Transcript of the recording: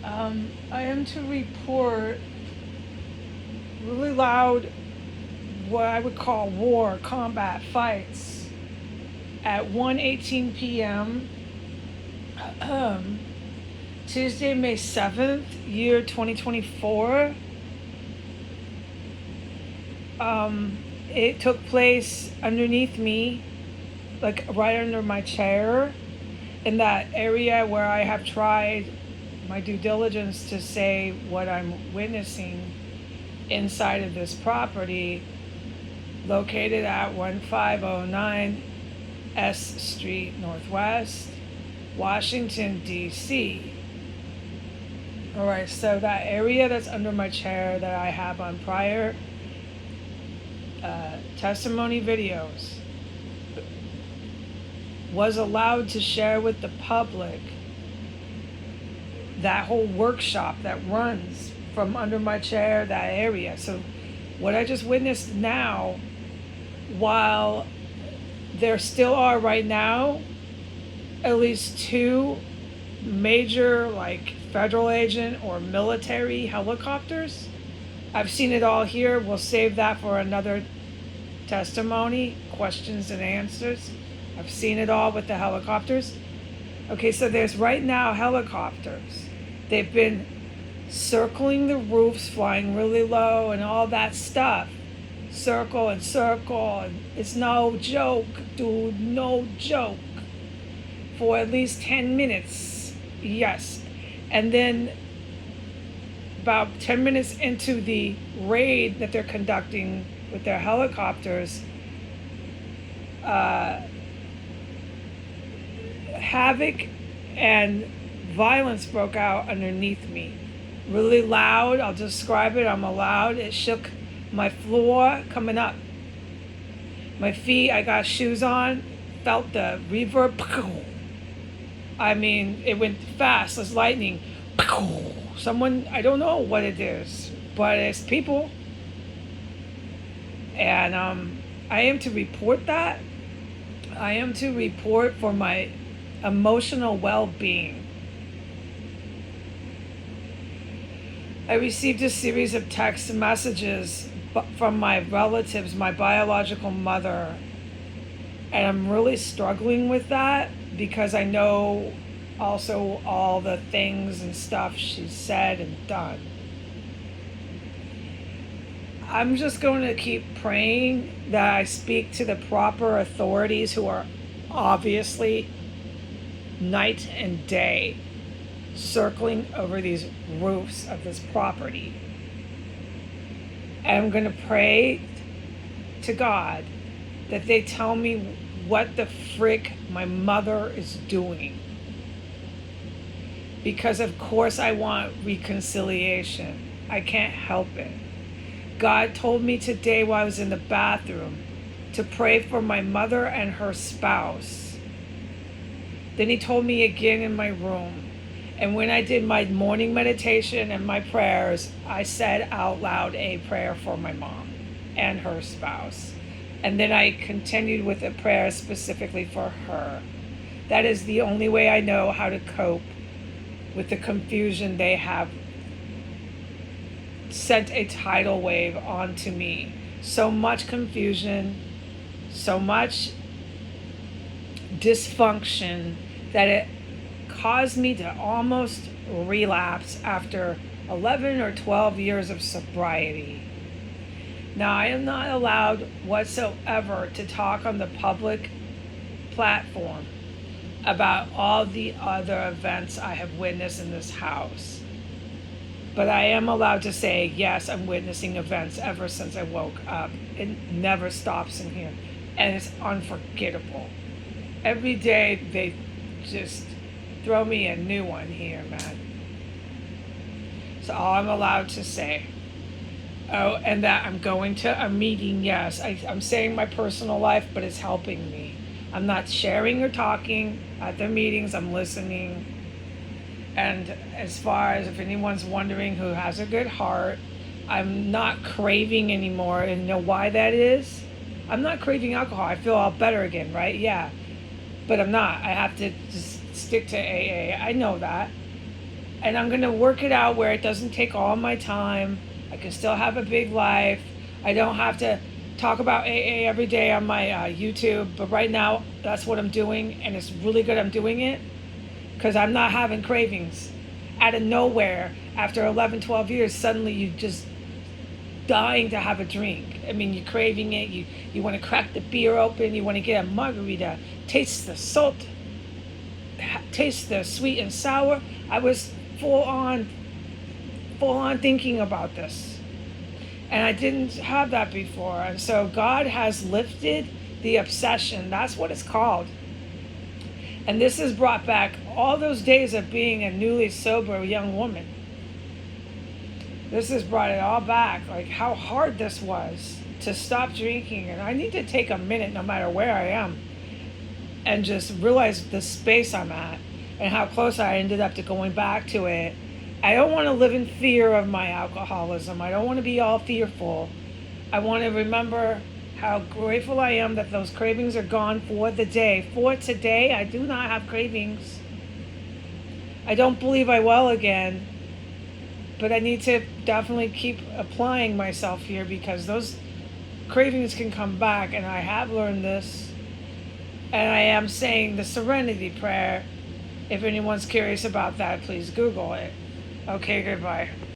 I am to report really loud, what I would call war combat fights at 1:18 p.m. Tuesday, May 7th, year 2024. It took place underneath me, like right under my chair, in that area where I have tried my due diligence to say what I'm witnessing inside of this property located at 1509 S Street Northwest, Washington, D.C. All right, so that area that's under my chair that I have on prior testimony videos was allowed to share with the public that whole workshop that runs from under my chair, that area. So what I just witnessed now, while there still are right now at least two major like federal agent or military helicopters, I've seen it all here. We'll save that for another testimony, questions and answers. I've seen it all with the helicopters. Okay, so there's right now helicopters. They've been circling the roofs, flying really low and all that stuff. Circle and circle. And it's no joke, dude, no joke. For at least 10 minutes, yes. And then about 10 minutes into the raid that they're conducting with their helicopters, havoc and violence broke out underneath me. Really loud, I'll describe it, I'm allowed. It shook my floor coming up. My feet, I got shoes on, felt the reverb. I mean, it went fast as lightning. Someone, I don't know what it is, but it's people. And I am to report that. I am to report for my emotional well-being. I received a series of text messages from my relatives, my biological mother, and I'm really struggling with that because I know also all the things and stuff she's said and done. I'm just going to keep praying that I speak to the proper authorities who are obviously night and day circling over these roofs of this property. And I'm going to pray to God that they tell me what the frick my mother is doing. Because of course I want reconciliation. I can't help it. God told me today while I was in the bathroom to pray for my mother and her spouse. Then he told me again in my room. And when I did my morning meditation and my prayers, I said out loud a prayer for my mom and her spouse. And then I continued with a prayer specifically for her. That is the only way I know how to cope with the confusion they have sent a tidal wave onto me. So much confusion, so much dysfunction that it caused me to almost relapse after 11 or 12 years of sobriety. Now, I am not allowed whatsoever to talk on the public platform about all the other events I have witnessed in this house. But I am allowed to say, yes, I'm witnessing events ever since I woke up. It never stops in here. And it's unforgettable. Every day they just throw me a new one here, man. So all I'm allowed to say. Oh, and that I'm going to a meeting, yes. I'm saying my personal life, but it's helping me. I'm not sharing or talking at the meetings, I'm listening. And as far as if anyone's wondering who has a good heart, I'm not craving anymore. And you know why that is? I'm not craving alcohol. I feel all better again, right? Yeah. But I'm not. I have to just stick to AA. I know that. And I'm going to work it out where it doesn't take all my time. I can still have a big life. I don't have to talk about AA every day on my YouTube, but right now that's what I'm doing, and it's really good I'm doing it because I'm not having cravings. Out of nowhere, after 11, 12 years, suddenly you just dying to have a drink. I mean, you're craving it. You want to crack the beer open. You want to get a margarita, taste the salt, taste the sweet and sour. I was full on thinking about this. And I didn't have that before. And so God has lifted the obsession. That's what it's called. And this has brought back all those days of being a newly sober young woman. This has brought it all back, like how hard this was to stop drinking. And I need to take a minute, no matter where I am, and just realize the space I'm at and how close I ended up to going back to it. I don't want to live in fear of my alcoholism. I don't want to be all fearful. I want to remember how grateful I am that those cravings are gone for the day. For today, I do not have cravings. I don't believe I will again, but I need to definitely keep applying myself here because those cravings can come back, and I have learned this. And I am saying the Serenity Prayer. If anyone's curious about that, please Google it. Okay, goodbye.